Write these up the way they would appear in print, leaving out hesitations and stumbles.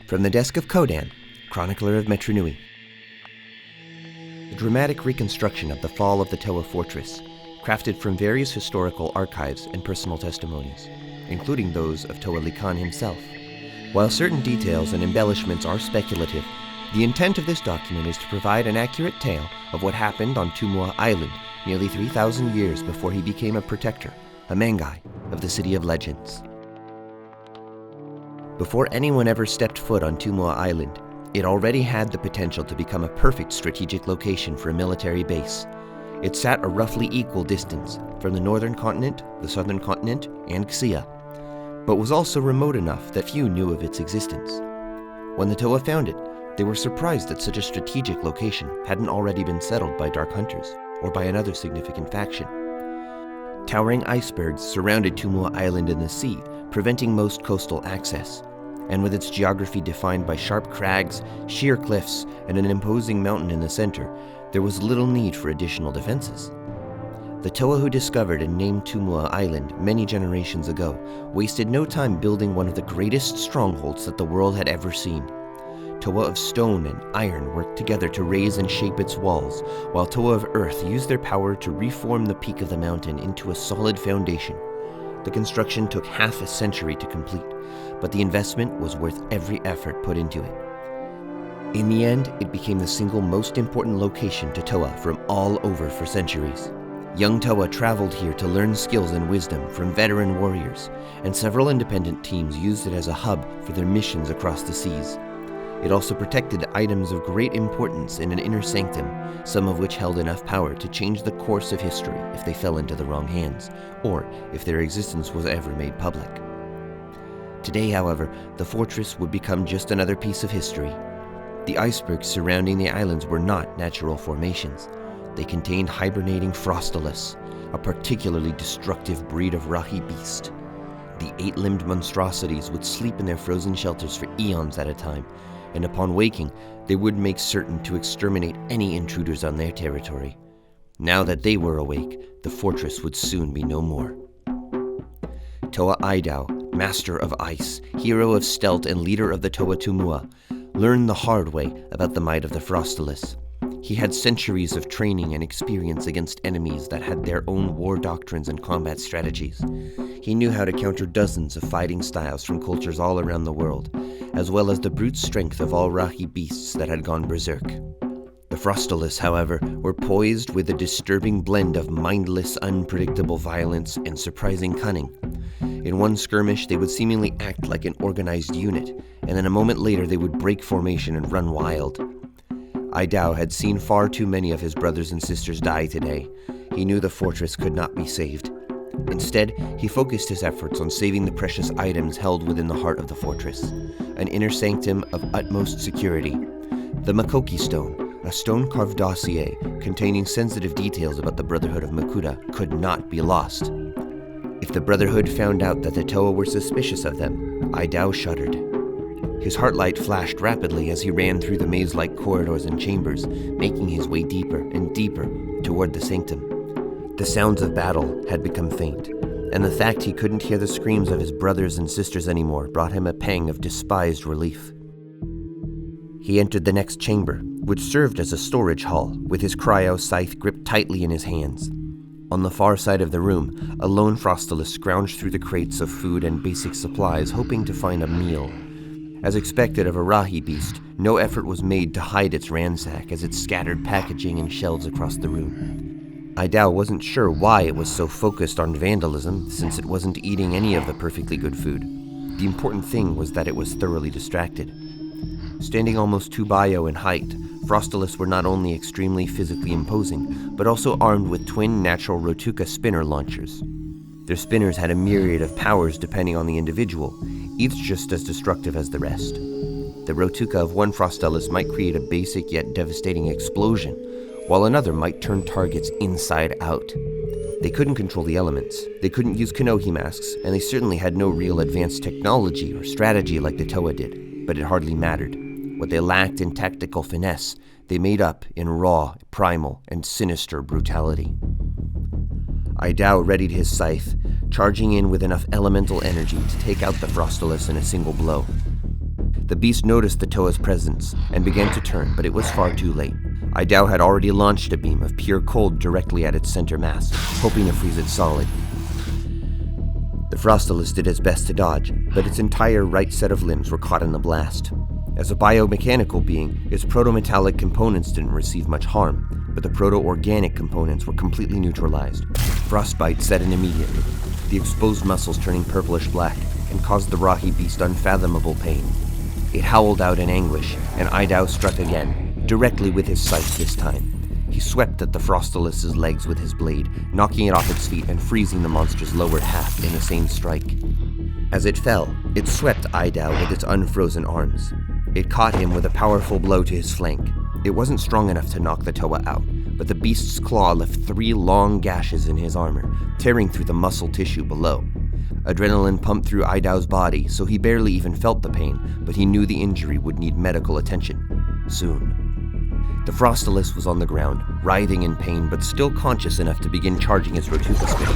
From the desk of Kodan, chronicler of Metronui. The dramatic reconstruction of the fall of the Toa Fortress, crafted from various historical archives and personal testimonies, including those of Toa Likan himself. While certain details and embellishments are speculative, the intent of this document is to provide an accurate tale of what happened on Toa Island nearly 3,000 years before he became a protector, a Mangai, of the City of Legends. Before anyone ever stepped foot on Toa Island, it already had the potential to become a perfect strategic location for a military base. It sat a roughly equal distance from the northern continent, the southern continent, and Xia, but was also remote enough that few knew of its existence. When the Toa found it, they were surprised that such a strategic location hadn't already been settled by Dark Hunters, or by another significant faction. Towering icebergs surrounded Toa Island in the sea, preventing most coastal access, and with its geography defined by sharp crags, sheer cliffs, and an imposing mountain in the center, there was little need for additional defenses. The Toa who discovered and named Toa Island many generations ago wasted no time building one of the greatest strongholds that the world had ever seen. Toa of stone and iron worked together to raise and shape its walls, while Toa of earth used their power to reform the peak of the mountain into a solid foundation. The construction took half a century to complete, but the investment was worth every effort put into it. In the end, it became the single most important location to Toa from all over for centuries. Young Toa traveled here to learn skills and wisdom from veteran warriors, and several independent teams used it as a hub for their missions across the seas. It also protected items of great importance in an inner sanctum, some of which held enough power to change the course of history if they fell into the wrong hands, or if their existence was ever made public. Today, however, the fortress would become just another piece of history. The icebergs surrounding the islands were not natural formations. They contained hibernating Frostelus, a particularly destructive breed of rocky beast. The 8-limbed monstrosities would sleep in their frozen shelters for eons at a time, and upon waking, they would make certain to exterminate any intruders on their territory. Now that they were awake, the fortress would soon be no more. Toa Aidau, master of ice, hero of stealth and leader of the Toa Tumua, learned the hard way about the might of the Frostelus. He had centuries of training and experience against enemies that had their own war doctrines and combat strategies. He knew how to counter dozens of fighting styles from cultures all around the world, as well as the brute strength of all rocky beasts that had gone berserk. The Frostelus, however, were poised with a disturbing blend of mindless, unpredictable violence and surprising cunning. In one skirmish, they would seemingly act like an organized unit, and then a moment later they would break formation and run wild. Aidau had seen far too many of his brothers and sisters die today. He knew the fortress could not be saved. Instead, he focused his efforts on saving the precious items held within the heart of the fortress, an inner sanctum of utmost security. The Makoki Stone, a stone-carved dossier containing sensitive details about the Brotherhood of Makuta, could not be lost. If the Brotherhood found out that the Toa were suspicious of them, Aidau shuddered. His heartlight flashed rapidly as he ran through the maze-like corridors and chambers, making his way deeper and deeper toward the sanctum. The sounds of battle had become faint, and the fact he couldn't hear the screams of his brothers and sisters anymore brought him a pang of despised relief. He entered the next chamber, which served as a storage hall, with his cryo scythe gripped tightly in his hands. On the far side of the room, a lone Frostelus scrounged through the crates of food and basic supplies, hoping to find a meal. As expected of a Rahi beast, no effort was made to hide its ransack as it scattered packaging and shelves across the room. Aidau wasn't sure why it was so focused on vandalism, since it wasn't eating any of the perfectly good food. The important thing was that it was thoroughly distracted. Standing almost 2 bio in height, Frostelus were not only extremely physically imposing, but also armed with twin natural Rotuka spinner launchers. Their spinners had a myriad of powers depending on the individual, each just as destructive as the rest. The Rotuka of one Frostelus might create a basic yet devastating explosion, while another might turn targets inside out. They couldn't control the elements, they couldn't use Kanohi masks, and they certainly had no real advanced technology or strategy like the Toa did, but it hardly mattered. What they lacked in tactical finesse, they made up in raw, primal, and sinister brutality. Aidau readied his scythe, charging in with enough elemental energy to take out the Frostelus in a single blow. The beast noticed the Toa's presence and began to turn, but it was far too late. Aidau had already launched a beam of pure cold directly at its center mass, hoping to freeze it solid. The Frostelus did its best to dodge, but its entire right set of limbs were caught in the blast. As a biomechanical being, its proto-metallic components didn't receive much harm, but the proto-organic components were completely neutralized. Frostbite set in immediately, the exposed muscles turning purplish black, and caused the rocky beast unfathomable pain. It howled out in anguish, and Aidau struck again, directly with his scythe this time. He swept at the Frostelus's legs with his blade, knocking it off its feet and freezing the monster's lower half in the same strike. As it fell, it swept Aidau with its unfrozen arms. It caught him with a powerful blow to his flank. It wasn't strong enough to knock the Toa out, but the beast's claw left 3 long gashes in his armor, tearing through the muscle tissue below. Adrenaline pumped through Aidau's body, so he barely even felt the pain, but he knew the injury would need medical attention. Soon. The Frostelus was on the ground, writhing in pain, but still conscious enough to begin charging his Rotuka spin.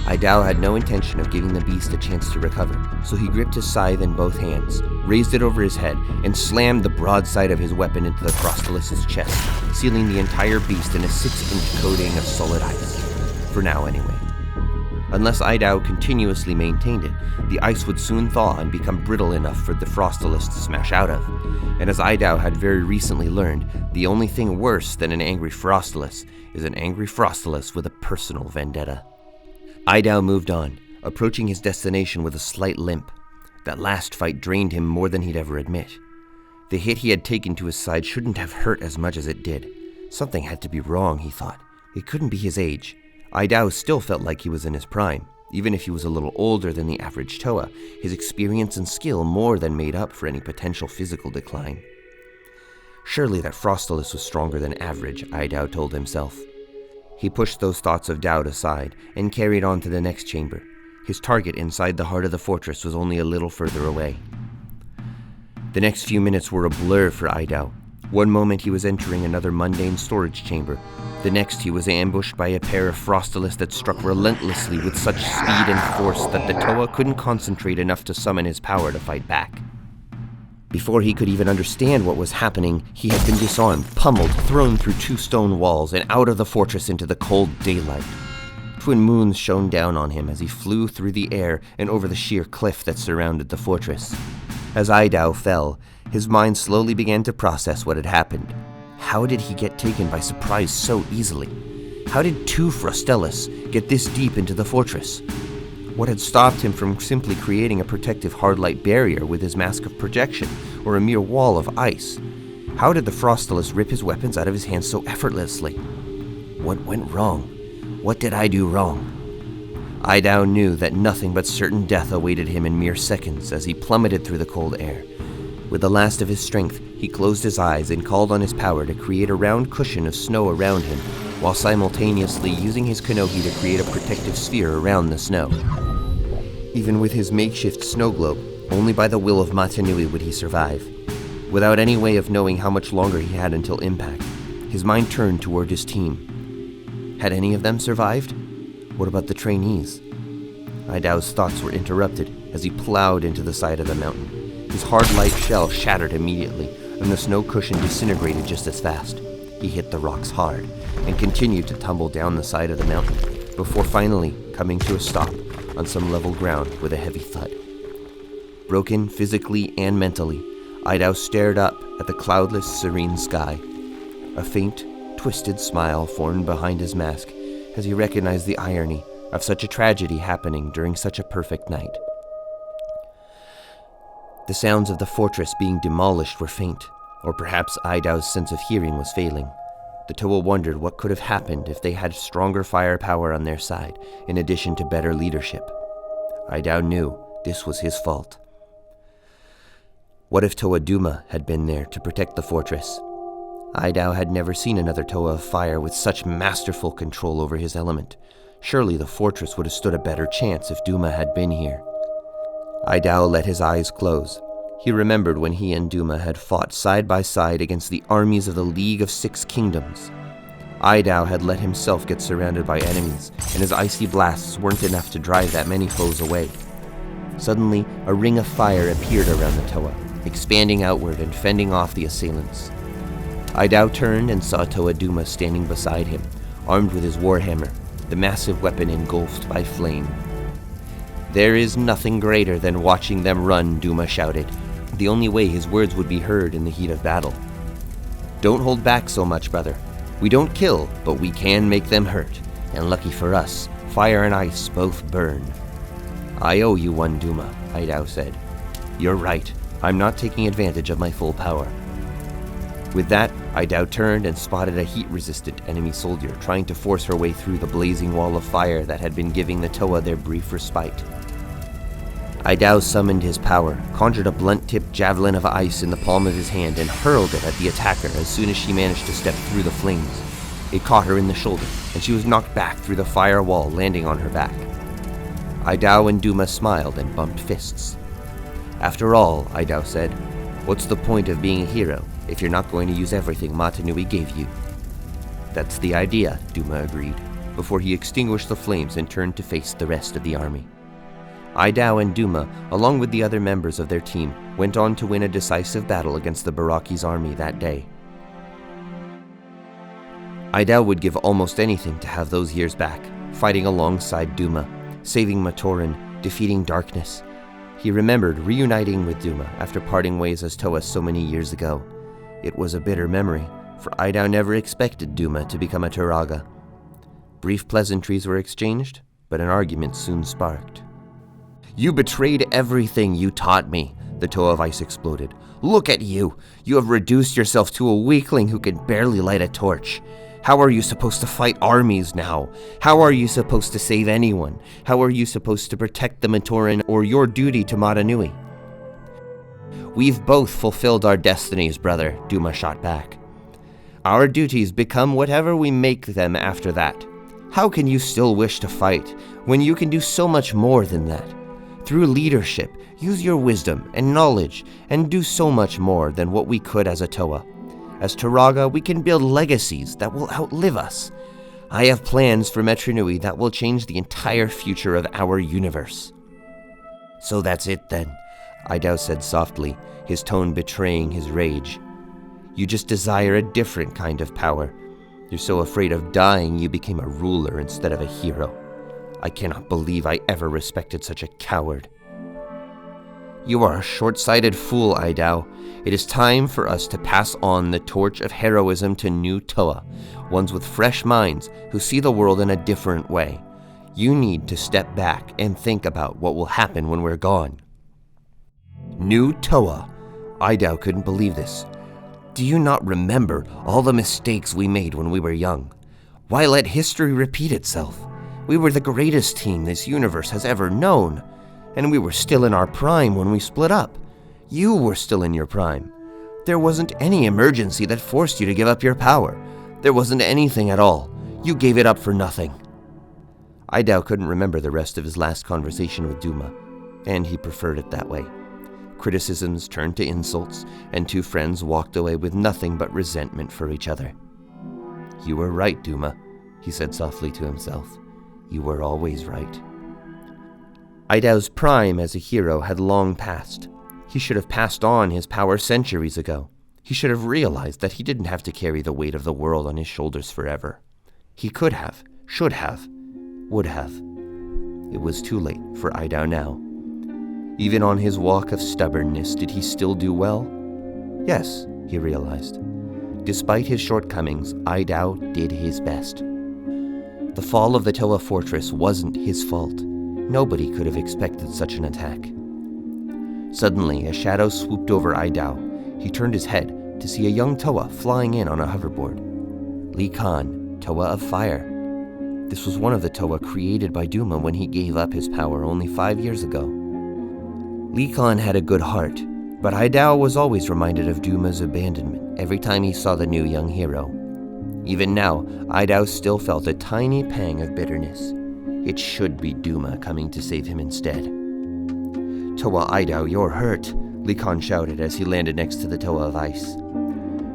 Aidau had no intention of giving the beast a chance to recover, so he gripped his scythe in both hands, raised it over his head, and slammed the broadside of his weapon into the Frostelus's chest, sealing the entire beast in a 6-inch coating of solid ice. For now, anyway. Unless Aidau continuously maintained it, the ice would soon thaw and become brittle enough for the Frostelus to smash out of. And as Aidau had very recently learned, the only thing worse than an angry Frostelus is an angry Frostelus with a personal vendetta. Aidau moved on, approaching his destination with a slight limp. That last fight drained him more than he'd ever admit. The hit he had taken to his side shouldn't have hurt as much as it did. Something had to be wrong, he thought. It couldn't be his age. Aidau still felt like he was in his prime. Even if he was a little older than the average Toa, his experience and skill more than made up for any potential physical decline. Surely that Frostelus was stronger than average, Aidau told himself. He pushed those thoughts of doubt aside and carried on to the next chamber. His target inside the heart of the fortress was only a little further away. The next few minutes were a blur for Aidau. One moment he was entering another mundane storage chamber. The next he was ambushed by a pair of Frostelus that struck relentlessly with such speed and force that the Toa couldn't concentrate enough to summon his power to fight back. Before he could even understand what was happening, he had been disarmed, pummeled, thrown through 2 stone walls, and out of the fortress into the cold daylight. Twin moons shone down on him as he flew through the air and over the sheer cliff that surrounded the fortress. As Aidau fell, his mind slowly began to process what had happened. How did he get taken by surprise so easily? How did 2 Frostelus get this deep into the fortress? What had stopped him from simply creating a protective hard-light barrier with his mask of projection, or a mere wall of ice? How did the Frostelus rip his weapons out of his hands so effortlessly? What went wrong? What did I do wrong? Aidau knew that nothing but certain death awaited him in mere seconds as he plummeted through the cold air. With the last of his strength, he closed his eyes and called on his power to create a round cushion of snow around him, while simultaneously using his kanohi to create a protective sphere around the snow. Even with his makeshift snow globe, only by the will of Matanui would he survive. Without any way of knowing how much longer he had until impact, his mind turned toward his team. Had any of them survived? What about the trainees? Aidau's thoughts were interrupted as he plowed into the side of the mountain. His hard light shell shattered immediately, and the snow cushion disintegrated just as fast. He hit the rocks hard and continued to tumble down the side of the mountain, before finally coming to a stop on some level ground with a heavy thud. Broken physically and mentally, Aidau stared up at the cloudless, serene sky. A faint, twisted smile formed behind his mask as he recognized the irony of such a tragedy happening during such a perfect night. The sounds of the fortress being demolished were faint, or perhaps Aidau's sense of hearing was failing. The Toa wondered what could have happened if they had stronger firepower on their side, in addition to better leadership. Aidau knew this was his fault. What if Toa Duma had been there to protect the fortress? Aidau had never seen another Toa of Fire with such masterful control over his element. Surely the fortress would have stood a better chance if Duma had been here. Aidau let his eyes close. He remembered when he and Duma had fought side by side against the armies of the League of 6 Kingdoms. Aidau had let himself get surrounded by enemies, and his icy blasts weren't enough to drive that many foes away. Suddenly, a ring of fire appeared around the Toa, expanding outward and fending off the assailants. Aidau turned and saw Toa Duma standing beside him, armed with his warhammer, the massive weapon engulfed by flame. "There is nothing greater than watching them run," Duma shouted, the only way his words would be heard in the heat of battle. "Don't hold back so much, brother. We don't kill, but we can make them hurt, and lucky for us, fire and ice both burn." "I owe you one, Duma," Aidau said. "You're right. I'm not taking advantage of my full power." With that, Aidau turned and spotted a heat-resistant enemy soldier trying to force her way through the blazing wall of fire that had been giving the Toa their brief respite. Aidau summoned his power, conjured a blunt-tipped javelin of ice in the palm of his hand, and hurled it at the attacker as soon as she managed to step through the flames. It caught her in the shoulder, and she was knocked back through the fire wall, landing on her back. Aidau and Duma smiled and bumped fists. "After all," Aidau said, "what's the point of being a hero if you're not going to use everything Matanui gave you?" "That's the idea," Duma agreed, before he extinguished the flames and turned to face the rest of the army. Aidau and Duma, along with the other members of their team, went on to win a decisive battle against the Baraki's army that day. Aidau would give almost anything to have those years back, fighting alongside Duma, saving Matoran, defeating darkness. He remembered reuniting with Duma after parting ways as Toa so many years ago. It was a bitter memory, for Aidau never expected Duma to become a Turaga. Brief pleasantries were exchanged, but an argument soon sparked. "You betrayed everything you taught me," the Toa of Ice exploded. "Look at you! You have reduced yourself to a weakling who can barely light a torch. How are you supposed to fight armies now? How are you supposed to save anyone? How are you supposed to protect the Matoran or your duty to Matanui?" "We've both fulfilled our destinies, brother," Duma shot back. "Our duties become whatever we make them after that. How can you still wish to fight when you can do so much more than that? Through leadership, use your wisdom and knowledge and do so much more than what we could as a Toa. As Turaga, we can build legacies that will outlive us. I have plans for Metronui that will change the entire future of our universe." "So that's it then," Aidau said softly, his tone betraying his rage. "You just desire a different kind of power. You're so afraid of dying you became a ruler instead of a hero. I cannot believe I ever respected such a coward." "You are a short-sighted fool, Aidau. It is time for us to pass on the torch of heroism to new Toa, ones with fresh minds who see the world in a different way. You need to step back and think about what will happen when we're gone." "New Toa?" Aidau couldn't believe this. "Do you not remember all the mistakes we made when we were young? Why let history repeat itself? We were the greatest team this universe has ever known, and we were still in our prime when we split up. You were still in your prime. There wasn't any emergency that forced you to give up your power. There wasn't anything at all. You gave it up for nothing." Aidau couldn't remember the rest of his last conversation with Duma, and he preferred it that way. Criticisms turned to insults, and two friends walked away with nothing but resentment for each other. "You were right, Duma," he said softly to himself. "You were always right." Aidau's prime as a hero had long passed. He should have passed on his power centuries ago. He should have realized that he didn't have to carry the weight of the world on his shoulders forever. He could have, should have, would have. It was too late for Aidau now. Even on his walk of stubbornness, did he still do well? Yes, he realized. Despite his shortcomings, Aidau did his best. The fall of the Toa Fortress wasn't his fault. Nobody could have expected such an attack. Suddenly, a shadow swooped over Aidau. He turned his head to see a young Toa flying in on a hoverboard. Li Khan, Toa of Fire. This was one of the Toa created by Duma when he gave up his power only 5 years ago. Li Khan had a good heart, but Aidau was always reminded of Duma's abandonment every time he saw the new young hero. Even now, Aidau still felt a tiny pang of bitterness. It should be Duma coming to save him instead. "Toa Aidau, you're hurt," Li Khan shouted as he landed next to the Toa of Ice.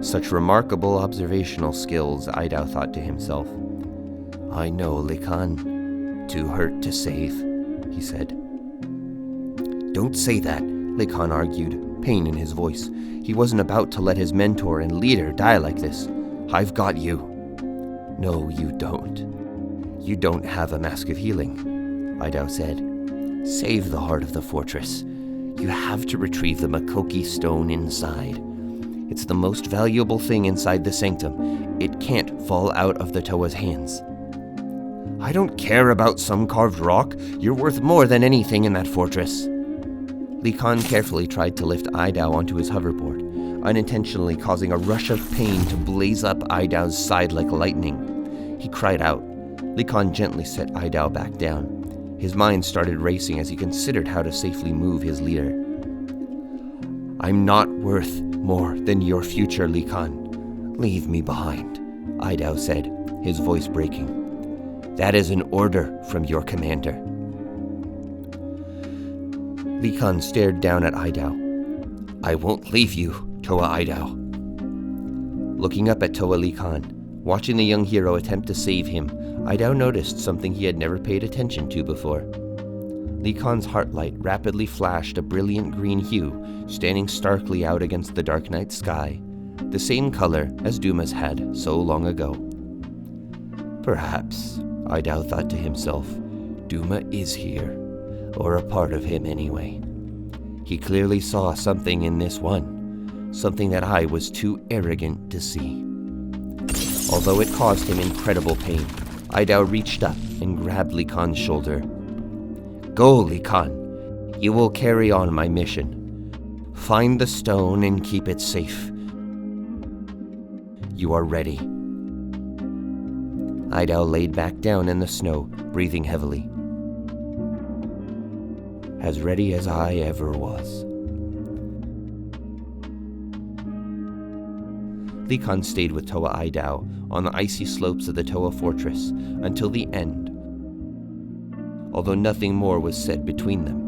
Such remarkable observational skills, Aidau thought to himself. "I know, Li Khan. Too hurt to save," he said. Don't say that, Likan argued, pain in his voice. He wasn't about to let his mentor and leader die like this. I've got you. No, you don't. You don't have a mask of healing, Aidau said. Save the heart of the fortress. You have to retrieve the Makoki stone inside. It's the most valuable thing inside the sanctum. It can't fall out of the Toa's hands. I don't care about some carved rock. You're worth more than anything in that fortress. Likan carefully tried to lift Aidau onto his hoverboard, unintentionally causing a rush of pain to blaze up Aidau's side like lightning. He cried out. Likan gently set Aidau back down. His mind started racing as he considered how to safely move his leader. I'm not worth more than your future, Likan. Leave me behind, Aidau said, his voice breaking. That is an order from your commander. Likan stared down at Aidau. I won't leave you, Toa Aidau. Looking up at Toa Likan, watching the young hero attempt to save him, Aidau noticed something he had never paid attention to before. Likan's heartlight rapidly flashed a brilliant green hue, standing starkly out against the dark night sky, the same color as Duma's had so long ago. Perhaps, Aidau thought to himself, Duma is here, or a part of him anyway. He clearly saw something in this one, something that I was too arrogant to see. Although it caused him incredible pain, Aidau reached up and grabbed Likan's shoulder. Go, Likan. You will carry on my mission. Find the stone and keep it safe. You are ready. Aidau laid back down in the snow, breathing heavily. As ready as I ever was. Likan stayed with Toa Aidau on the icy slopes of the Toa Fortress until the end, although nothing more was said between them.